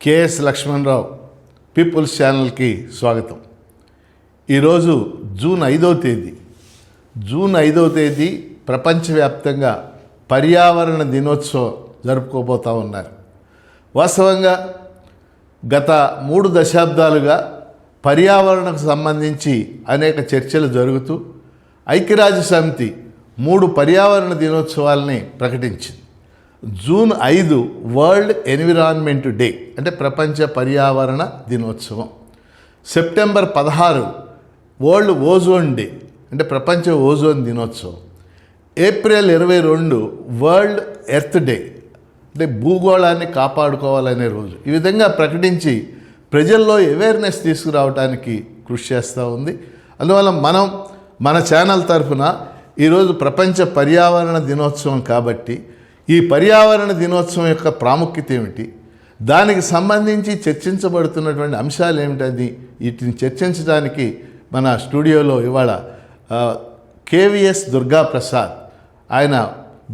KS Lakshmanarao peoples ఛానల్కి స్వాగతం. ఈరోజు జూన్ 5వ తేదీ ప్రపంచవ్యాప్తంగా పర్యావరణ దినోత్సవం జరుపుకోబోతూ ఉన్నారు. వాస్తవంగా గత 3 దశాబ్దాలుగా పర్యావరణకు సంబంధించి అనేక చర్చలు జరుగుతూ ఐక్యరాజ్య సమితి 3 పర్యావరణ దినోత్సవాలని ప్రకటించింది. జూన్ 5 వరల్డ్ ఎన్విరాన్మెంట్ డే అంటే ప్రపంచ పర్యావరణ దినోత్సవం. సెప్టెంబర్ 16 వరల్డ్ ఓజోన్ డే అంటే ప్రపంచ ఓజోన్ దినోత్సవం. ఏప్రిల్ 22 వరల్డ్ ఎర్త్ డే అంటే భూగోళాన్ని కాపాడుకోవాలనే రోజు. ఈ విధంగా ప్రకటించి ప్రజల్లో అవేర్నెస్ తీసుకురావడానికి కృషి చేస్తూ ఉంది. అందువల్ల మన ఛానల్ తరఫున ఈరోజు ప్రపంచ పర్యావరణ దినోత్సవం కాబట్టి ఈ పర్యావరణ దినోత్సవం యొక్క ప్రాముఖ్యత ఏమిటి, దానికి సంబంధించి చర్చించబడుతున్నటువంటి అంశాలు ఏమిటని వీటిని చర్చించడానికి మన స్టూడియోలో ఇవాళ కేవీఎస్ దుర్గాప్రసాద్, ఆయన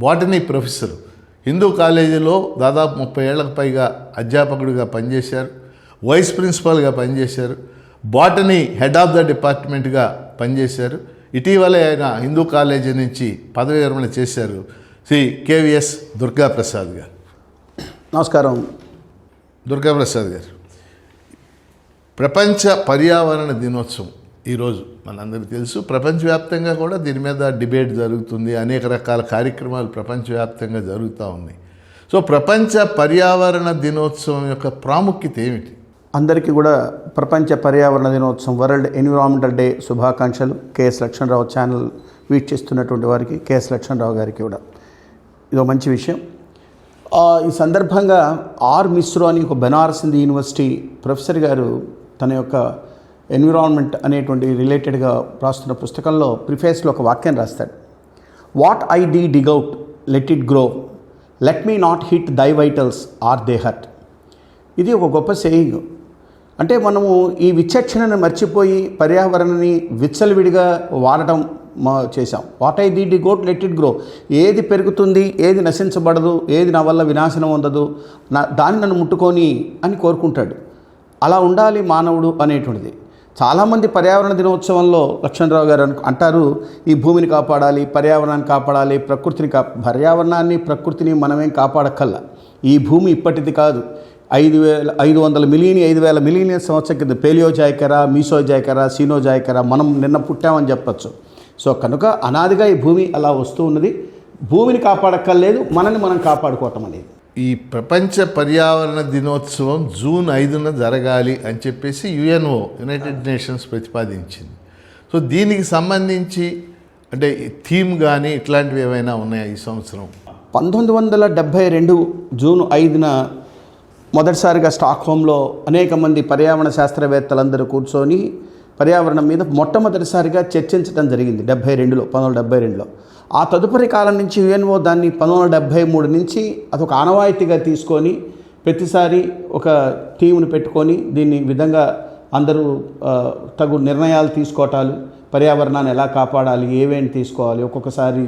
బాటనీ ప్రొఫెసర్, హిందూ కాలేజీలో దాదాపు 30 ఏళ్లకు పైగా అధ్యాపకుడిగా పనిచేశారు, వైస్ ప్రిన్సిపాల్గా పనిచేశారు, బాటనీ హెడ్ ఆఫ్ ద డిపార్ట్మెంట్గా పనిచేశారు. ఇటీవలే ఆయన హిందూ కాలేజీ నుంచి పదవి విరమణ చేశారు. శ్రీ కేవీఎస్ దుర్గాప్రసాద్ గారు. నమస్కారం. దుర్గాప్రసాద్ గారు, ప్రపంచ పర్యావరణ దినోత్సవం ఈరోజు మనందరికీ తెలుసు. ప్రపంచవ్యాప్తంగా కూడా దీని మీద డిబేట్ జరుగుతుంది. అనేక రకాల కార్యక్రమాలు ప్రపంచవ్యాప్తంగా జరుగుతూ ఉన్నాయి. సో ప్రపంచ పర్యావరణ దినోత్సవం యొక్క ప్రాముఖ్యత ఏమిటి? అందరికీ కూడా ప్రపంచ పర్యావరణ దినోత్సవం వరల్డ్ ఎన్విరాన్మెంటల్ డే శుభాకాంక్షలు. కేఎస్ లక్ష్మణరావు ఛానల్ వీక్షిస్తున్నటువంటి వారికి, కేఎస్ లక్ష్మణరావు గారికి కూడా ఇదో మంచి విషయం. ఈ సందర్భంగా ఆర్ మిశ్రో అని ఒక బెనారస్ హిందూ యూనివర్సిటీ ప్రొఫెసర్ గారు తన యొక్క ఎన్విరాన్మెంట్ అనేటువంటి రిలేటెడ్గా రాస్తున్న పుస్తకంలో ప్రిఫేస్లో ఒక వాక్యం రాస్తాడు. What I dig out let it grow, let me not hit దై వైటల్స్ ఆర్ దే హర్ట్. ఇది ఒక గొప్ప సేయింగ్. అంటే మనము ఈ విచక్షణను మర్చిపోయి పర్యావరణాన్ని విచ్చలవిడిగా వాడటం చేశాం. What I dig out let it grow, ఏది పెరుగుతుంది, ఏది నశించబడదు, ఏది నా వల్ల వినాశనం ఉండదు, దాన్ని నన్ను ముట్టుకొని అని కోరుకుంటాడు. అలా ఉండాలి మానవుడు అనేటువంటిది. చాలామంది పర్యావరణ దినోత్సవంలో లక్ష్మణరావు గారు అంటారు, ఈ భూమిని కాపాడాలి, పర్యావరణాన్ని కాపాడాలి, పర్యావరణాన్ని ప్రకృతిని మనమేం కాపాడక్కల్లా. ఈ భూమి ఇప్పటిది కాదు. 500 మిలియన్ 5,000 మిలియన్ సంవత్సరం కింద పేలియోజాయికరా, మీసోజాయికరా, సీనోజాయికరా మనం నిన్న పుట్టామని చెప్పచ్చు. సో కనుక అనాదిగా ఈ భూమి అలా వస్తూ ఉన్నది. భూమిని కాపాడక్కర్లేదు, మనల్ని మనం కాపాడుకోవటం అనేది. ఈ ప్రపంచ పర్యావరణ దినోత్సవం జూన్ 5న జరగాలి అని చెప్పేసి యుఎన్ఓ, యునైటెడ్ నేషన్స్ ప్రతిపాదించింది. సో దీనికి సంబంధించి అంటే థీమ్ కానీ ఇట్లాంటివి ఏమైనా ఉన్నాయా ఈ సంవత్సరం? 1972 జూన్ 5న మొదటిసారిగా స్టాక్హోమ్లో అనేక మంది పర్యావరణ శాస్త్రవేత్తలందరూ కూర్చొని పర్యావరణం మీద మొట్టమొదటిసారిగా చర్చించడం జరిగింది 1972లో. ఆ తదుపరి కాలం నుంచి యుఎన్ఓ దాన్ని 1973 నుంచి అదొక ఆనవాయితీగా తీసుకొని ప్రతిసారి ఒక టీమును పెట్టుకొని దీన్ని విధంగా అందరూ తగు నిర్ణయాలు తీసుకోవటాలు, పర్యావరణాన్ని ఎలా కాపాడాలి, ఏవేంటి తీసుకోవాలి, ఒక్కొక్కసారి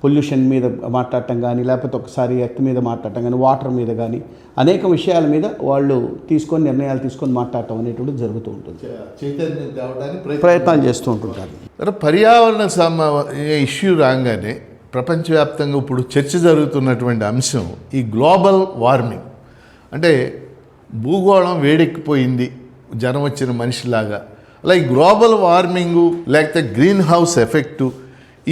పొల్యూషన్ మీద మాట్లాడటం కానీ, లేకపోతే ఒకసారి ఎర్త్ మీద మాట్లాడటం కానీ, వాటర్ మీద కానీ అనేక విషయాల మీద వాళ్ళు నిర్ణయాలు తీసుకొని మాట్లాడటం అనేటువంటి జరుగుతూ ఉంటుంది. చైతన్యం తేవడానికి ప్రయత్నాలు చేస్తూ ఉంటుంటారు. పర్యావరణ ఇష్యూ రాగానే ప్రపంచవ్యాప్తంగా ఇప్పుడు చర్చ జరుగుతున్నటువంటి అంశం ఈ గ్లోబల్ వార్మింగ్. అంటే భూగోళం వేడెక్కిపోయింది జనం వచ్చిన మనిషిలాగా. అలా ఈ గ్లోబల్ వార్మింగు లేకపోతే గ్రీన్ హౌస్ ఎఫెక్టు,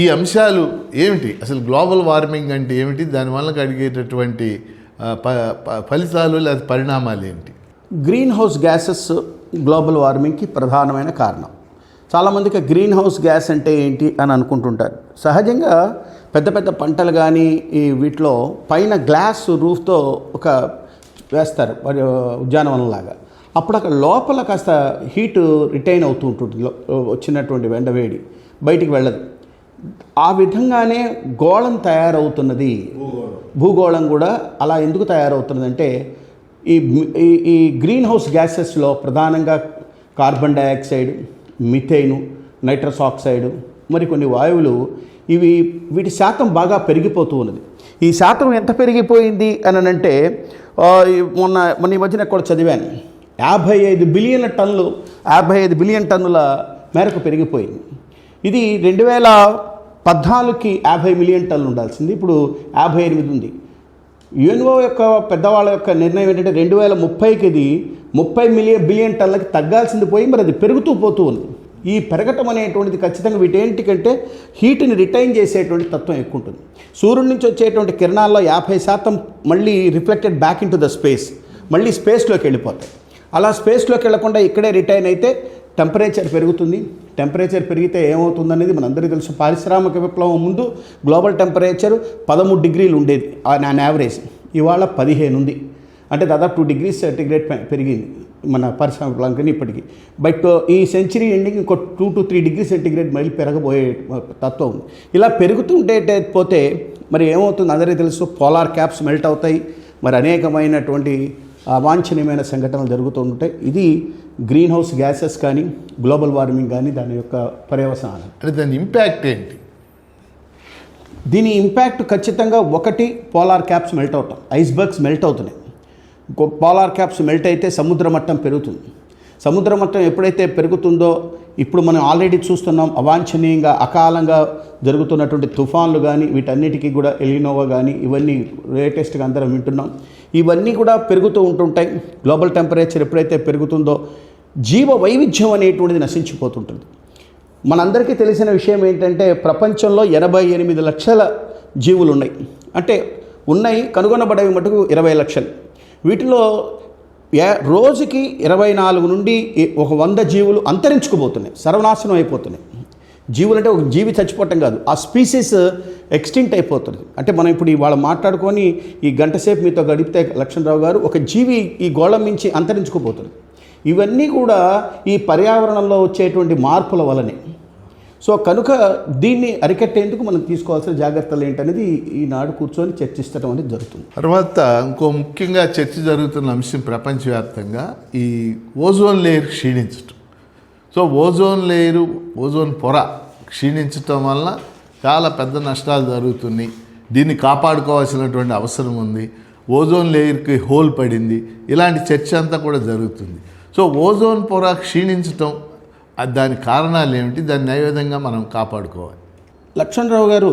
ఈ అంశాలు ఏమిటి? అసలు గ్లోబల్ వార్మింగ్ అంటే ఏమిటి, దానివల్ల కలిగేటటువంటి ఫలితాలు లేదా పరిణామాలు ఏమిటి? గ్రీన్ హౌస్ గ్యాసెస్ గ్లోబల్ వార్మింగ్కి ప్రధానమైన కారణం. చాలామందికి గ్రీన్ హౌస్ గ్యాస్ అంటే ఏంటి అని అనుకుంటుంటారు. సహజంగా పెద్ద పెద్ద పంటలు కానీ ఈ వీటిలో పైన గ్లాస్ రూఫ్తో ఒక వేస్తారు ఉద్యానవనంలాగా. అప్పుడు అక్కడ లోపల కాస్త హీట్ రిటైన్ అవుతూ ఉంటుంది, వచ్చినటువంటి ఎండవేడి బయటికి వెళ్ళదు. ఆ విధంగానే గోళం తయారవుతున్నది. భూగోళం కూడా అలా ఎందుకు తయారవుతున్నదంటే ఈ గ్రీన్ హౌస్ గ్యాసెస్లో ప్రధానంగా కార్బన్ డైఆక్సైడ్, మిథేను, నైట్రస్ ఆక్సైడ్, మరికొన్ని వాయువులు వీటి శాతం బాగా పెరిగిపోతూ ఉన్నది. ఈ శాతం ఎంత పెరిగిపోయింది అని అంటే మొన్న ఈ మధ్యన కూడా చదివాను, 55 బిలియన్ టన్నుల మేరకు పెరిగిపోయింది. ఇది 2014కి 50 మిలియన్ టన్నులు ఉండాల్సింది, ఇప్పుడు 58 ఉంది. యుఎన్ఓ యొక్క పెద్దవాళ్ళ యొక్క నిర్ణయం ఏంటంటే 2030కి ఇది 30 బిలియన్ టన్నులకి తగ్గాల్సింది పోయి మరి అది పెరుగుతూ పోతూ ఉంది. ఈ పెరగటం అనేటువంటిది ఖచ్చితంగా వీటేంటికంటే హీట్ని రిటైన్ చేసేటువంటి తత్వం ఎక్కువ ఉంటుంది. సూర్యుడి నుంచి వచ్చేటువంటి కిరణాల్లో 50% మళ్ళీ reflected back in to the space, మళ్ళీ స్పేస్లోకి వెళ్ళిపోతాయి. అలా స్పేస్లోకి వెళ్లకుండా ఇక్కడే రిటైన్ అయితే టెంపరేచర్ పెరుగుతుంది. టెంపరేచర్ పెరిగితే ఏమవుతుందనేది మనందరికీ తెలుసు. పారిశ్రామిక విప్లవం ముందు గ్లోబల్ టెంపరేచర్ 13 డిగ్రీలు ఉండేది ఆన్ యావరేజ్, ఇవాళ 15 ఉంది. అంటే దాదాపు 2 డిగ్రీస్ సెంటిగ్రేడ్ పెరిగింది మన పారిశ్రామిక విప్లవం ఇప్పటికీ. బట్ ఈ సెంచరీ ఎండింగ్ ఇంకో 2 to 3 డిగ్రీ సెంటిగ్రేడ్ మళ్ళీ పెరగబోయే తత్వం ఉంది. ఇలా పెరుగుతుంటే పోతే మరి ఏమవుతుంది అందరికీ తెలుసు, పోలార్ క్యాప్స్ మెల్ట్ అవుతాయి, మరి అనేకమైనటువంటి అవాంఛనీయమైన సంఘటనలు జరుగుతూ ఉంటాయి. ఇది గ్రీన్ హౌస్ గ్యాసెస్ కానీ గ్లోబల్ వార్మింగ్ కానీ దాని యొక్క పర్యవసానం. అంటే దాని ఇంపాక్ట్ ఏంటి? దీని ఇంపాక్ట్ ఖచ్చితంగా ఒకటి, పోలార్ క్యాప్స్ మెల్ట్ అవుతాం, ఐస్బర్గ్స్ మెల్ట్ అవుతున్నాయి. పోలార్ క్యాప్స్ మెల్ట్ అయితే సముద్ర మట్టం పెరుగుతుంది. సముద్ర మట్టం ఎప్పుడైతే పెరుగుతుందో ఇప్పుడు మనం ఆల్రెడీ చూస్తున్నాం, అవాంఛనీయంగా అకాలంగా జరుగుతున్నటువంటి తుఫాన్లు కానీ వీటన్నిటికీ కూడా ఎలినోవా కానీ ఇవన్నీ లేటెస్ట్గా అందరం వింటున్నాం. ఇవన్నీ కూడా పెరుగుతూ ఉంటుంటాయి. గ్లోబల్ టెంపరేచర్ ఎప్పుడైతే పెరుగుతుందో జీవ వైవిధ్యం అనేటువంటిది నశించిపోతుంటుంది. మనందరికీ తెలిసిన విషయం ఏంటంటే ప్రపంచంలో 88 లక్షల జీవులు ఉన్నాయి. అంటే ఉన్నాయి, కనుగొనబడేవి మటుకు 20 లక్షలు. వీటిలో రోజుకి 24 నుండి 100 జీవులు అంతరించుకుపోతున్నాయి, సర్వనాశనం అయిపోతున్నాయి. జీవులు అంటే ఒక జీవి చచ్చిపోవటం కాదు, ఆ స్పీసీస్ ఎక్స్టింక్ట్ అయిపోతుంది. అంటే మనం ఇప్పుడు ఇవాళ మాట్లాడుకొని ఈ గంట సేపు మీతో గడిపితే లక్ష్మణరావు గారు, ఒక జీవి ఈ గోళం మించి అంతరించుకుపోతుంది. ఇవన్నీ కూడా ఈ పర్యావరణంలో వచ్చేటువంటి మార్పుల వలనే. సో కనుక దీన్ని అరికట్టేందుకు మనం తీసుకోవాల్సిన జాగ్రత్తలు ఏంటనేది ఈనాడు కూర్చొని చర్చిస్తడం అనేది జరుగుతుంది. తర్వాత ఇంకో ముఖ్యంగా చర్చ జరుగుతున్న అంశం ప్రపంచవ్యాప్తంగా ఈ ఓజోన్ లేయర్ క్షీణించటం. సో ఓజోన్ పొర క్షీణించటం వల్ల చాలా పెద్ద నష్టాలు జరుగుతున్నాయి. దీన్ని కాపాడుకోవాల్సినటువంటి అవసరం ఉంది. ఓజోన్ లేయర్కి హోల్ పడింది, ఇలాంటి చర్చ అంతా కూడా జరుగుతుంది. సో ఓజోన్ పొర క్షీణించటం, దాని కారణాలు ఏమిటి, దాన్ని ఏ విధంగా మనం కాపాడుకోవాలి? లక్ష్మణరావు గారు,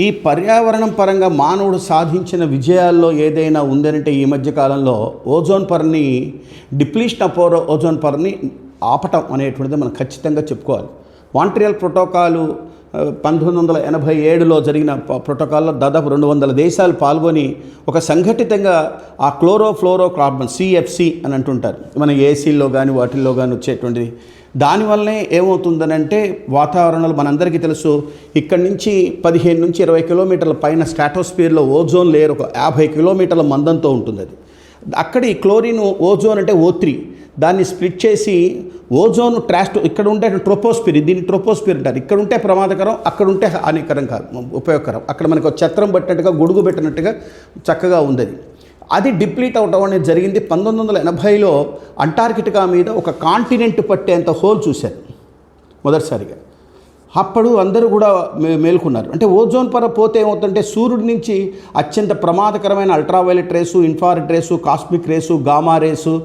ఈ పర్యావరణం పరంగా మానవుడు సాధించిన విజయాల్లో ఏదైనా ఉందనంటే ఈ మధ్యకాలంలో ఓజోన్ పొరని, డిప్లీషన్ ఆఫ్ ఓజోన్ పొరని ఆపటం అనేటువంటిది మనం ఖచ్చితంగా చెప్పుకోవాలి. మాంట్రియల్ ప్రోటోకాలు 1987లో జరిగిన ప్రోటోకాల్లో దాదాపు 200 దేశాలు పాల్గొని ఒక సంఘటితంగా ఆ క్లోరోఫ్లోరో కార్బన్ CFC అని అంటుంటారు మన ఏసీల్లో కానీ వాటిల్లో కానీ వచ్చేటువంటిది. దానివల్లనే ఏమవుతుందనంటే వాతావరణంలో మనందరికీ తెలుసు, ఇక్కడి నుంచి 15 నుంచి 20 కిలోమీటర్ల పైన స్ట్రాటోస్ఫియర్లో ఓజోన్ లేయర్ ఒక 50 కిలోమీటర్ల మందంతో ఉంటుంది. అది అక్కడ ఈ క్లోరిన్ ఓజోన్ అంటే O3 దాన్ని స్ప్లిట్ చేసి ఓజోన్ ఇక్కడ ఉంటే ట్రోపోస్ఫియర్, దీన్ని ట్రోపోస్ఫియర్ అంటారు. ఇక్కడ ఉంటే ప్రమాదకరం, అక్కడ ఉంటే హానికరం కాదు, ఉపయోగకరం. అక్కడ మనకు ఛత్రం పట్టినట్టుగా గొడుగు పెట్టినట్టుగా చక్కగా ఉంది. అది డిప్లీట్ అవడం అనేది జరిగింది. 1980లో అంటార్కిటికా మీద ఒక కాంటినెంట్ పట్టేంత హోల్ చూశారు మొదటిసారిగా. అప్పుడు అందరూ కూడా మేల్కొన్నారు. అంటే ఓజోన్ పొర పోతే ఏమవుతుందంటే సూర్యుడి నుంచి అత్యంత ప్రమాదకరమైన ultraviolet race, infrared race, cosmic race, gamma race,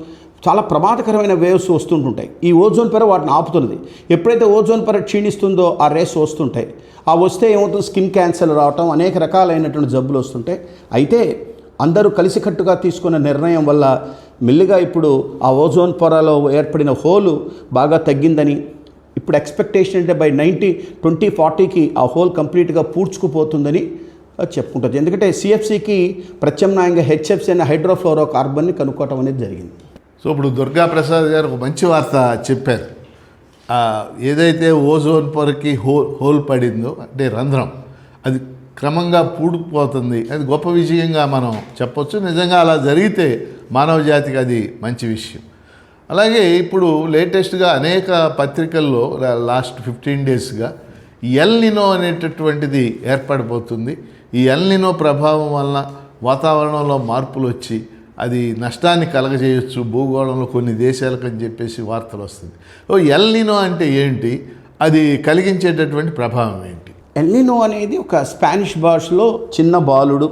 చాలా ప్రమాదకరమైన వేవ్స్ వస్తుంటుంటాయి. ఈ ఓజోన్ పొర వాటిని ఆపుతున్నది. ఎప్పుడైతే ఓజోన్ పొర క్షీణిస్తుందో ఆ రేస్ వస్తుంటాయి. ఆ వస్తే ఏమవుతుంది, స్కిన్ క్యాన్సర్ రావటం, అనేక రకాలైనటువంటి జబ్బులు వస్తుంటాయి. అయితే అందరూ కలిసికట్టుగా తీసుకున్న నిర్ణయం వల్ల మెల్లిగా ఇప్పుడు ఆ ఓజోన్ పొరలో ఏర్పడిన హోలు బాగా తగ్గిందని, ఇప్పుడు ఎక్స్పెక్టేషన్ అంటే బై 2040కి ఆ హోల్ కంప్లీట్గా పూడ్చుకుపోతుందని చెప్పుకుంటుంది. ఎందుకంటే CFCకి ప్రత్యామ్నాయంగా HFC అనే హైడ్రోఫ్లోరో కార్బన్ని కనుక్కోవటం అనేది జరిగింది. సో ఇప్పుడు దుర్గాప్రసాద్ గారు ఒక మంచి వార్త చెప్పారు. ఏదైతే ఓజోన్ పొరకి హోల్ పడిందో అంటే రంధ్రం, అది క్రమంగా పూడుకుపోతుంది. అది గొప్ప విజయంగా మనం చెప్పొచ్చు. నిజంగా అలా జరిగితే మానవ జాతికి అది మంచి విషయం. అలాగే ఇప్పుడు లేటెస్ట్గా అనేక పత్రికల్లో లాస్ట్ 15 డేస్గా ఎల్ నినో అనేటటువంటిది ఏర్పడిపోతుంది. ఈ ఎల్ నినో ప్రభావం వలన వాతావరణంలో మార్పులు వచ్చి అది నష్టాన్ని కలగజేయచ్చు భూగోళంలో కొన్ని దేశాలకు అని చెప్పేసి వార్తలు వస్తుంది. ఎల్ నినో అంటే ఏంటి, అది కలిగించేటటువంటి ప్రభావం ఏంటి? ఎల్ నినో అనేది ఒక స్పానిష్ భాషలో చిన్న బాలుడు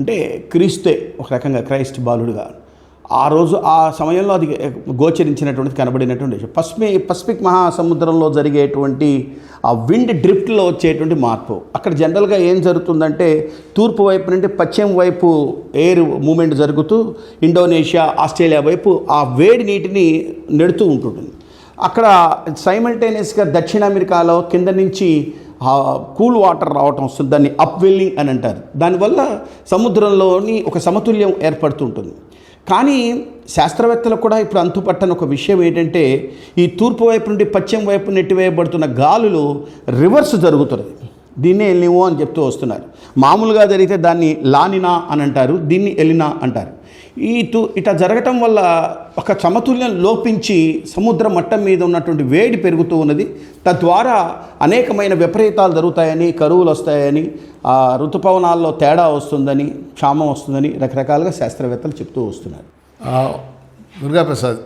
అంటే క్రీస్తే ఒక రకంగా క్రైస్ట్ బాలుడుగా ఆ రోజు ఆ సమయంలో అది గోచరించినటువంటిది కనబడినటువంటి విషయం. పసిఫిక్ మహాసముద్రంలో జరిగేటువంటి ఆ విండ్ డ్రిఫ్ట్లో వచ్చేటువంటి మార్పు. అక్కడ జనరల్గా ఏం జరుగుతుందంటే తూర్పు వైపు నుండి పశ్చిమ వైపు ఎయిర్ మూమెంట్ జరుగుతూ ఇండోనేషియా, ఆస్ట్రేలియా వైపు ఆ వేడి నీటిని నెడుతూ ఉంటుంటుంది. అక్కడ సైమల్టేనియస్గా దక్షిణ అమెరికాలో కింద నుంచి కూల్ వాటర్ రావటం వస్తుంది. దాన్ని అప్వెల్లింగ్ అని అంటారు. దానివల్ల సముద్రంలోని ఒక సమతుల్యం ఏర్పడుతుంటుంది. కానీ శాస్త్రవేత్తలకు కూడా ఇప్పుడు అంతుపట్టని ఒక విషయం ఏంటంటే ఈ తూర్పు వైపు నుండి పశ్చిమ వైపు నెట్టివేయబడుతున్న గాలులు రివర్స్ జరుగుతున్నది. దీన్నే ఎల్నినో అని చెప్తూ వస్తున్నారు. మామూలుగా జరిగితే దాన్ని లానినా అని అంటారు, దీన్ని ఎలినా అంటారు. ఇట్లా జరగటం వల్ల ఒక సమతుల్యం లోపించి సముద్ర మట్టం మీద ఉన్నటువంటి వేడి పెరుగుతూ ఉన్నది. తద్వారా అనేకమైన విపరీతాలు జరుగుతాయని, కరువులు వస్తాయని, ఋతుపవనాల్లో తేడా వస్తుందని, క్షామం వస్తుందని రకరకాలుగా శాస్త్రవేత్తలు చెప్తూ వస్తున్నారు. దుర్గాప్రసాద్,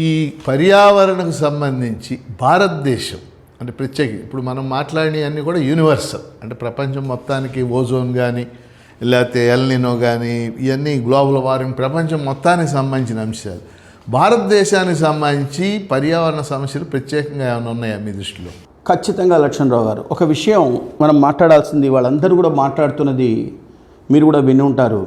ఈ పర్యావరణకు సంబంధించి భారతదేశం అంటే ప్రత్యేక ఇప్పుడు మనం మాట్లాడినవన్నీ కూడా యూనివర్సల్, అంటే ప్రపంచం మొత్తానికి ఓజోన్ కానీ లేకపోతే ఎల్నినో కానీ ఇవన్నీ గ్లోబల్ వార్మింగ్ ప్రపంచం మొత్తానికి సంబంధించిన అంశాలు. భారతదేశానికి సంబంధించి పర్యావరణ సమస్యలు ప్రత్యేకంగా ఏమైనా ఉన్నాయా మీ దృష్టిలో? ఖచ్చితంగా లక్ష్మణరావు గారు, ఒక విషయం మనం మాట్లాడాల్సింది, వాళ్ళందరూ కూడా మాట్లాడుతున్నది మీరు కూడా విని ఉంటారు.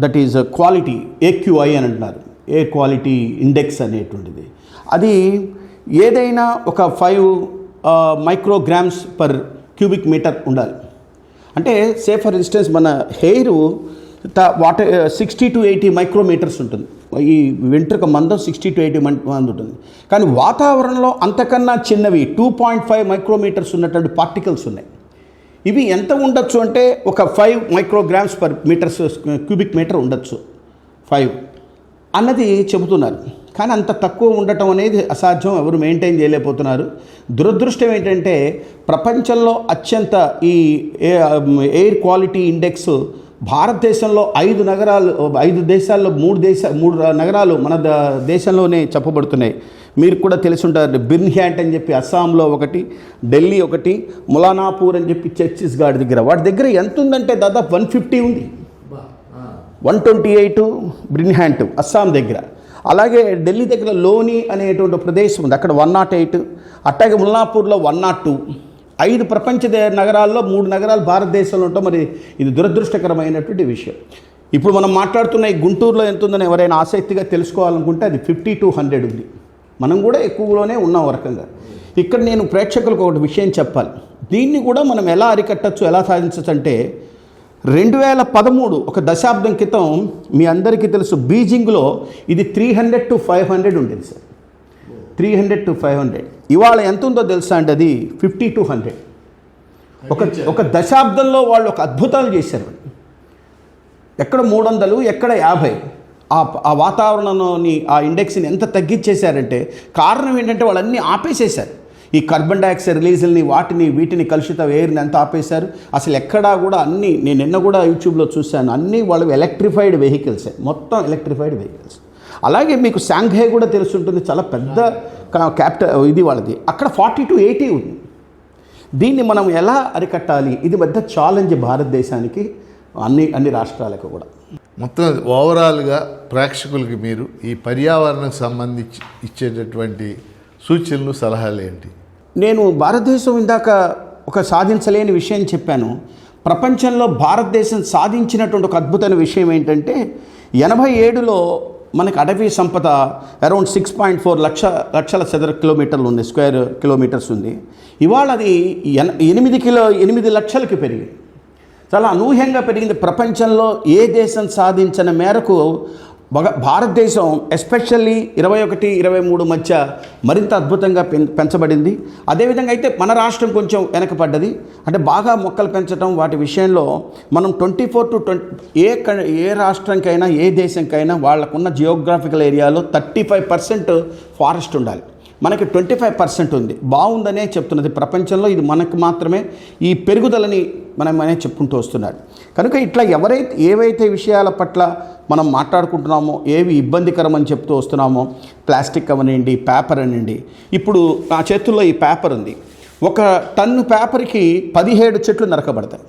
దట్ ఈజ్ క్వాలిటీ, AQI అని అంటున్నారు, ఎయిర్ క్వాలిటీ ఇండెక్స్ అనేటువంటిది. అది ఏదైనా ఒక 5 మైక్రోగ్రామ్స్ పర్ క్యూబిక్ మీటర్ ఉండాలి. అంటే సే ఫర్ ఇన్స్టెన్స్ మన హెయిర్ వాటర్ 60 to 80 మైక్రోమీటర్స్ ఉంటుంది. ఈ వెంట్రుక మందం 60 to 80 మంది ఉంటుంది. కానీ వాతావరణంలో అంతకన్నా చిన్నవి 2.5 మైక్రోమీటర్స్ ఉన్నటువంటి పార్టికల్స్ ఉన్నాయి. ఇవి ఎంత ఉండొచ్చు అంటే ఒక 5 micrograms per meters cubic meter ఉండొచ్చు 5 అన్నది చెబుతున్నారు. కానీ అంత తక్కువ ఉండటం అనేది అసాధ్యం, ఎవరు మెయింటైన్ చేయలేకపోతున్నారు. దురదృష్టం ఏంటంటే ప్రపంచంలో అత్యంత ఈ ఎయిర్ క్వాలిటీ ఇండెక్స్ భారతదేశంలో 5 దేశాల్లో 3 నగరాలు మన దేశంలోనే చెప్పబడుతున్నాయి. మీరు కూడా తెలిసి ఉంటారు. బిర్న్హ్యాంట్ అని చెప్పి అస్సాంలో ఒకటి, ఢిల్లీ ఒకటి, ములానాపూర్ అని చెప్పి ఛత్తీస్గఢ్ దగ్గర. వాటి దగ్గర ఎంత ఉందంటే దాదాపు 150 ఉంది. 128 బిర్న్హ్యాంట్ అస్సాం దగ్గర. అలాగే ఢిల్లీ దగ్గర లోని అనేటువంటి ప్రదేశం ఉంది, అక్కడ 108. అట్లాగే ముల్లాపూర్లో 102. 5 ప్రపంచ నగరాల్లో 3 నగరాలు భారతదేశంలో ఉంటాం. మరి ఇది దురదృష్టకరమైనటువంటి విషయం. ఇప్పుడు మనం మాట్లాడుతున్న ఈ గుంటూరులో ఎంత ఉందని ఎవరైనా ఆసక్తిగా తెలుసుకోవాలనుకుంటే అది 50 to 100 ఉంది. మనం కూడా ఎక్కువలోనే ఉన్నాం రకంగా. ఇక్కడ నేను ప్రేక్షకులకు ఒకటి విషయం చెప్పాలి. దీన్ని కూడా మనం ఎలా అరికట్టచ్చు, ఎలా సాధించచ్చు అంటే 2013 ఒక దశాబ్దం క్రితం మీ అందరికీ తెలుసు బీజింగ్లో ఇది 300 to 500 ఉండేది సార్. 300 to 500. ఇవాళ ఎంత ఉందో తెలుసా అంటే అది 50 to 100. ఒక దశాబ్దంలో వాళ్ళు ఒక అద్భుతాలు చేశారు. ఎక్కడ 300, ఎక్కడ 50. ఆ వాతావరణంలోని ఆ ఇండెక్స్ని ఎంత తగ్గించేశారంటే కారణం ఏంటంటే వాళ్ళన్నీ ఆపేసేశారు. ఈ కార్బన్ డైఆక్సైడ్ రిలీజుల్ని వీటిని కలుషిత ఎయిర్ని అంతా ఆపేశారు. అసలు ఎక్కడా కూడా అన్నీ, నేను నిన్న కూడా యూట్యూబ్లో చూశాను, అన్నీ వాళ్ళు ఎలక్ట్రిఫైడ్ వెహికల్సే, మొత్తం ఎలక్ట్రిఫైడ్ వెహికల్స్. అలాగే మీకు షాంఘై కూడా తెలుసుంటుంది, చాలా పెద్ద క్యాపిటల్ ఇది వాళ్ళది. అక్కడ 40 to 80 ఉంది. దీన్ని మనం ఎలా అరికట్టాలి? ఇది పెద్ద ఛాలెంజ్ భారతదేశానికి, అన్ని రాష్ట్రాలకు కూడా. మొత్తం ఓవరాల్గా ప్రేక్షకులకి మీరు ఈ పర్యావరణకు సంబంధించి ఇచ్చేటటువంటి సూచనలు, సలహాలు ఏంటి? నేను భారతదేశం ఇందాక ఒక సాధించలేని విషయం చెప్పాను. ప్రపంచంలో భారతదేశం సాధించినటువంటి ఒక అద్భుతమైన విషయం ఏంటంటే 87లో మనకు అటవీ సంపద అరౌండ్ 6.4 లక్షల చదర కిలోమీటర్లు ఉంది, స్క్వేర్ కిలోమీటర్స్ ఉంది. ఇవాళ అది 8 లక్షలకి పెరిగింది. చాలా అనూహ్యంగా పెరిగింది. ప్రపంచంలో ఏ దేశం సాధించిన మేరకు భారతదేశం ఎస్పెషల్లీ 21, 23 మధ్య మరింత అద్భుతంగా పెంచబడింది. అదేవిధంగా అయితే మన రాష్ట్రం కొంచెం వెనకపడ్డది. అంటే బాగా మొక్కలు పెంచడం వాటి విషయంలో మనం 24 to 20 ఏ రాష్ట్రంకైనా ఏ దేశంకైనా వాళ్ళకున్న జియోగ్రాఫికల్ ఏరియాలో 35% ఫారెస్ట్ ఉండాలి. మనకి 25% ఉంది. బాగుందనే చెప్తున్నది ప్రపంచంలో. ఇది మనకు మాత్రమే ఈ పెరుగుదలని మనమనే చెప్పుకుంటూ వస్తున్నారు. కనుక ఇట్లా ఏవైతే విషయాల పట్ల మనం మాట్లాడుకుంటున్నామో, ఏవి ఇబ్బందికరం అని చెప్తూ వస్తున్నామో, ప్లాస్టిక్ అవనండి, పేపర్ అనండి. ఇప్పుడు నా చేతుల్లో ఈ పేపర్ ఉంది. 1 టన్ను పేపర్కి 17 చెట్లు నరకబడతాయి.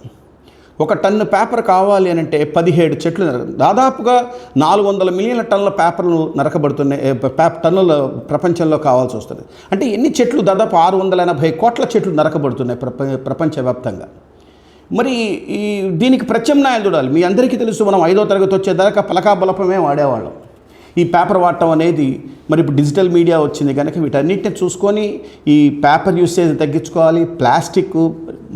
ఒక టన్ను పేపర్ కావాలి అని అంటే 17 చెట్లు దాదాపుగా 400 మిలియన్ల టన్నుల పేపర్లు నరకబడుతున్నాయి, టన్నుల ప్రపంచంలో కావాల్సి వస్తుంది. అంటే ఎన్ని చెట్లు? దాదాపు 680 కోట్ల చెట్లు నరకబడుతున్నాయి ప్రపంచవ్యాప్తంగా. మరి దీనికి ప్రత్యామ్నాయాలు చూడాలి. మీ అందరికీ తెలుసు, మనం 5వ తరగతి వచ్చేదాకా పలకా బలపమే వాడేవాళ్ళం. ఈ పేపర్ వాడటం అనేది మరి ఇప్పుడు డిజిటల్ మీడియా వచ్చింది కనుక వీటన్నిటిని చూసుకొని ఈ పేపర్ యూసేజ్ తగ్గించుకోవాలి. ప్లాస్టిక్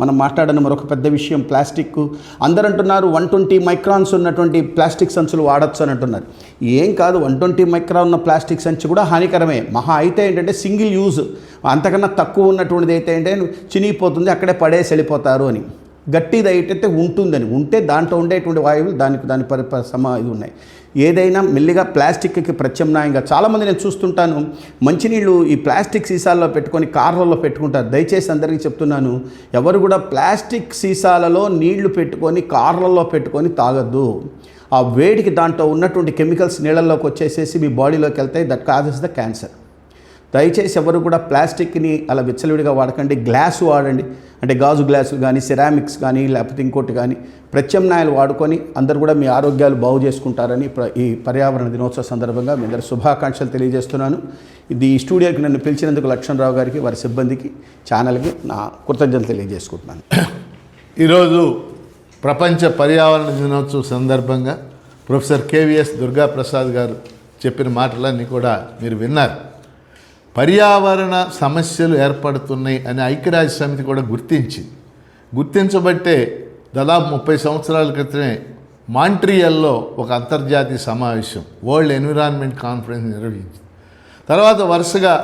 మనం మాట్లాడిన మరొక పెద్ద విషయం ప్లాస్టిక్. అందరూ అంటున్నారు 120 మైక్రాన్స్ ఉన్నటువంటి ప్లాస్టిక్ సంచులు వాడచ్చు అని అంటున్నారు. ఏం కాదు, 120 మైక్రాన్ ఉన్న ప్లాస్టిక్ సంచి కూడా హానికరమే. మహా అయితే ఏంటంటే సింగిల్ యూజ్, అంతకన్నా తక్కువ ఉన్నటువంటిది అయితే ఏంటంటే చినిగిపోతుంది, అక్కడే పడేసి వెళ్ళిపోతారు అని. గట్టిది అయితే ఉంటుందని, ఉంటే దాంట్లో ఉండేటువంటి వాయువులు దాని ఇది ఉన్నాయి. ఏదైనా మెల్లిగా ప్లాస్టిక్కి ప్రత్యామ్నాయంగా చాలామంది నేను చూస్తుంటాను, మంచినీళ్ళు ఈ ప్లాస్టిక్ సీసాల్లో పెట్టుకొని కార్లలో పెట్టుకుంటారు. దయచేసి అందరికీ చెప్తున్నాను, ఎవరు కూడా ప్లాస్టిక్ సీసాలలో నీళ్లు పెట్టుకొని కార్లలో పెట్టుకొని తాగద్దు. ఆ వేడికి దాంట్లో ఉన్నటువంటి కెమికల్స్ నీళ్ళల్లోకి వచ్చేసేసి మీ బాడీలోకి వెళ్తాయి. That causes the cancer. దయచేసి ఎవరు కూడా ప్లాస్టిక్ని అలా విచ్చలవిడిగా వాడకండి. గ్లాసు వాడండి, అంటే గాజు గ్లాసులు కానీ సిరామిక్స్ కానీ లేకపోతే ఇంకోటి కానీ ప్రత్యామ్నాయాలు వాడుకొని అందరూ కూడా మీ ఆరోగ్యాలు బాగు చేసుకుంటారని ఈ పర్యావరణ దినోత్సవ సందర్భంగా మీ అందరూ శుభాకాంక్షలు తెలియజేస్తున్నాను. ఈ స్టూడియోకి నన్ను పిలిచినందుకు లక్ష్మణరావు గారికి, వారి సిబ్బందికి, ఛానల్కి నా కృతజ్ఞతలు తెలియజేసుకుంటున్నాను. ఈరోజు ప్రపంచ పర్యావరణ దినోత్సవం సందర్భంగా ప్రొఫెసర్ కేవీఎస్ దుర్గాప్రసాద్ గారు చెప్పిన మాటలన్నీ కూడా మీరు విన్నారు. పర్యావరణ సమస్యలు ఏర్పడుతున్నాయి అని ఐక్యరాజ్య సమితి కూడా గుర్తించబట్టే దాదాపు 30 సంవత్సరాల క్రితమే మాంట్రియల్లో ఒక అంతర్జాతీయ సమావేశం వరల్డ్ ఎన్విరాన్మెంట్ కాన్ఫరెన్స్ నిర్వహించింది. తర్వాత వరుసగా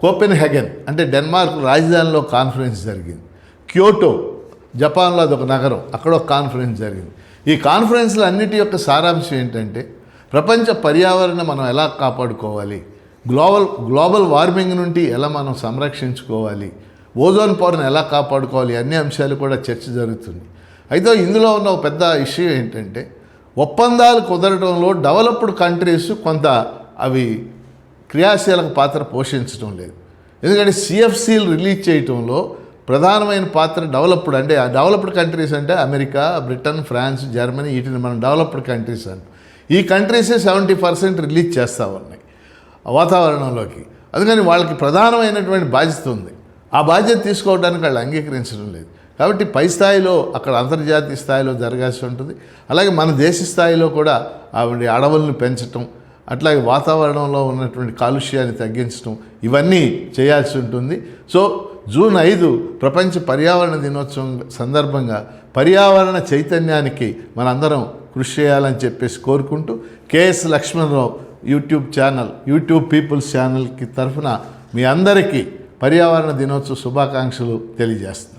కోపెన్హెగన్ అంటే డెన్మార్క్ రాజధానిలో కాన్ఫరెన్స్ జరిగింది. క్యోటో జపాన్లో అదొక నగరం, అక్కడ ఒక కాన్ఫరెన్స్ జరిగింది. ఈ కాన్ఫరెన్స్లు అన్నిటి యొక్క సారాంశం ఏంటంటే ప్రపంచ పర్యావరణం మనం ఎలా కాపాడుకోవాలి, గ్లోబల్ వార్మింగ్ నుండి ఎలా మనం సంరక్షించుకోవాలి, ఓజోన్ పొరను ఎలా కాపాడుకోవాలి, అన్ని అంశాలు కూడా చర్చ జరుగుతుంది. అయితే ఇందులో ఉన్న ఒక పెద్ద ఇష్యూ ఏంటంటే ఒప్పందాలు కుదరడంలో డెవలప్డ్ కంట్రీస్ కొంత అవి క్రియాశీలక పాత్ర పోషించడం లేదు. ఎందుకంటే సిఎఫ్సీలు రిలీజ్ చేయడంలో ప్రధానమైన పాత్ర డెవలప్డ్ కంట్రీస్ అంటే అమెరికా, బ్రిటన్, ఫ్రాన్స్, జర్మనీ, వీటిని మనం డెవలప్డ్ కంట్రీస్ అంటాం. ఈ కంట్రీసే 70% రిలీజ్ చేస్తూ ఉన్నాయి వాతావరణంలోకి. అందుకని వాళ్ళకి ప్రధానమైనటువంటి బాధ్యత ఉంది. ఆ బాధ్యత తీసుకోవడానికి వాళ్ళు అంగీకరించడం లేదు. కాబట్టి పై స్థాయిలో అక్కడ అంతర్జాతీయ స్థాయిలో జరగాల్సి ఉంటుంది. అలాగే మన దేశ స్థాయిలో కూడా అడవులను పెంచటం, అట్లాగే వాతావరణంలో ఉన్నటువంటి కాలుష్యాన్ని తగ్గించడం, ఇవన్నీ చేయాల్సి ఉంటుంది. సో జూన్ 5 ప్రపంచ పర్యావరణ దినోత్సవం సందర్భంగా పర్యావరణ చైతన్యానికి మనందరం కృషి చేయాలని చెప్పేసి కోరుకుంటూ కేఎస్ లక్ష్మణరావు యూట్యూబ్ పీపుల్స్ ఛానల్కి తరఫున మీ అందరికీ పర్యావరణ దినోత్సవ శుభాకాంక్షలు తెలియజేస్తున్నాను.